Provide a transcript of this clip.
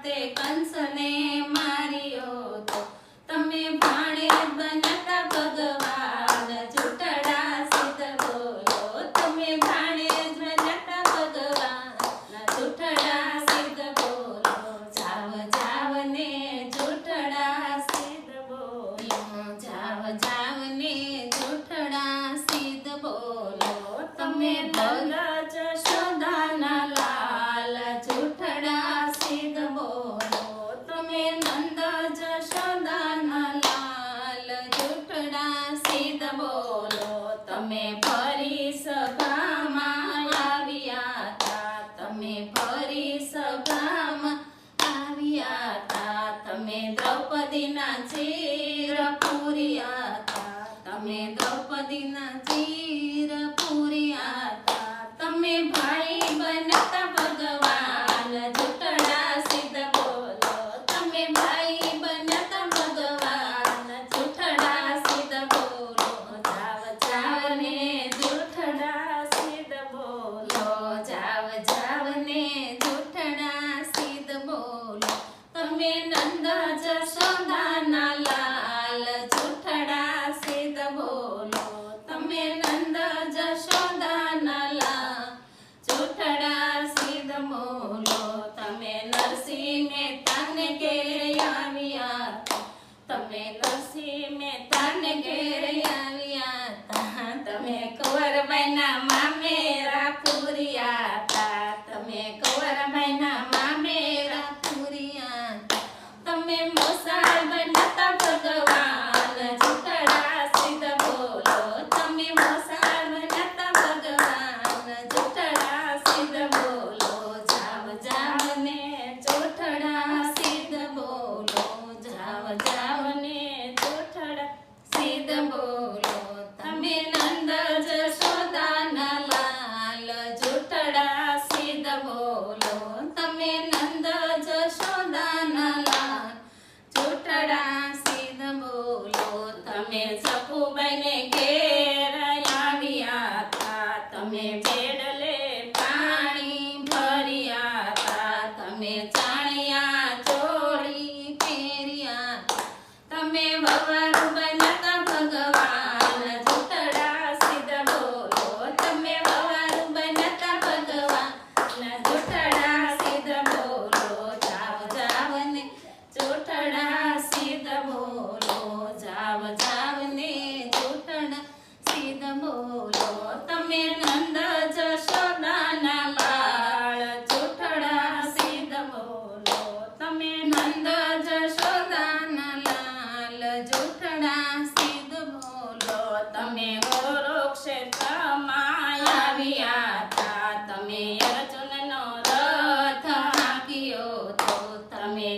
તે કંસને માર્યો તો તમે ભાણેજ બન્યા ભગવાન જૂઠડા સિદ્ધ બોલો તમે ભાણેજ બન્યા ભગવાન જૂઠડા સિદ્ધ બોલો જાવ જાવ ને જૂઠડા સિદ્ધ બોલો જાવ જાવ ને જૂઠડા સિદ્ધ બોલો તમે ભગત જશોદાના લાલ જૂઠડા સિદ્ધ બોલો તમે નંદ જશોદાના લાલ જૂઠડા સિદ્ધ બોલો તમે ફરી સભામાં આવ્યા તા તમે ફરી સભામાં આવ્યા તા તમે દ્રૌપદીના ચીર પૂર્યા તા તમે દ્રૌપદીના ચીર પૂર્યા તા તમે ભાઈ બન્યા ભગવાન જૂઠડા સિદ્ધ બોલો તમે ભાઈ બન્યા ભગવાન જૂઠડા સિદ્ધ બોલો જાવ જાવ ને જૂઠડા સિદ્ધ બોલો જાવ જાવ ને જૂઠડા સિદ્ધ બોલો તમે નંદ જશોદાના લાલ જૂઠડા સિદ્ધ બોલો તમે નંદ જશોદાના લાલ જૂઠડા સિદ્ધ બોલો તમે નરસિંહ મહેતાને ઘેર આવ્યા તમે નરસિંહ મહેતાને ઘેર આવ્યા તા તમે કુંવરબાઈના મામેરા પૂર્યા તા તમે કુંવરબાઈના મામેરા પૂર્યા તમે મોસાળ બન્યા ભગવાન જૂઠડા સિદ્ધ બોલો તમે મોસાળ બન્યા ભગવાન જૂઠડા સિદ્ધ બોલો જાવ જાવ ને જૂઠડા સિદ્ધ બોલો જાવ જાવ ને જૂઠડા સિદ્ધ બોલો તમે નંદ જશોદાના લાલ જૂઠડા સિદ્ધ બોલો તમે નંદ જશોદાના લાલ જૂઠડા સિદ્ધ બોલો તમે સખુબાઈને ઘેર આવ્યા તા તમે બેડલે પાણી ભર્યા તા તમે ચાણિયા ચોળી પહેર્યા તમે વવારું બન્યા ભગવાન જૂઠડા સિદ્ધ બોલો તમે વવારું બન્યા ભગવાન જૂઠડા સિદ્ધ બોલો જાવ જાવ ને જૂઠડા સિદ્ધ બોલો જાવ જાવ ને જૂઠડા સિદ્ધ બોલો તમે નંદ જશોદાના લાલ જૂઠડા સિદ્ધ બોલો તમે નંદ જશોદાના લાલ જૂઠડા સિદ્ધ બોલો તમે ગોરક્ષેત્રમાં આવ્યા તા તમે અર્જુનનો રથ હાંક્યો તો તમે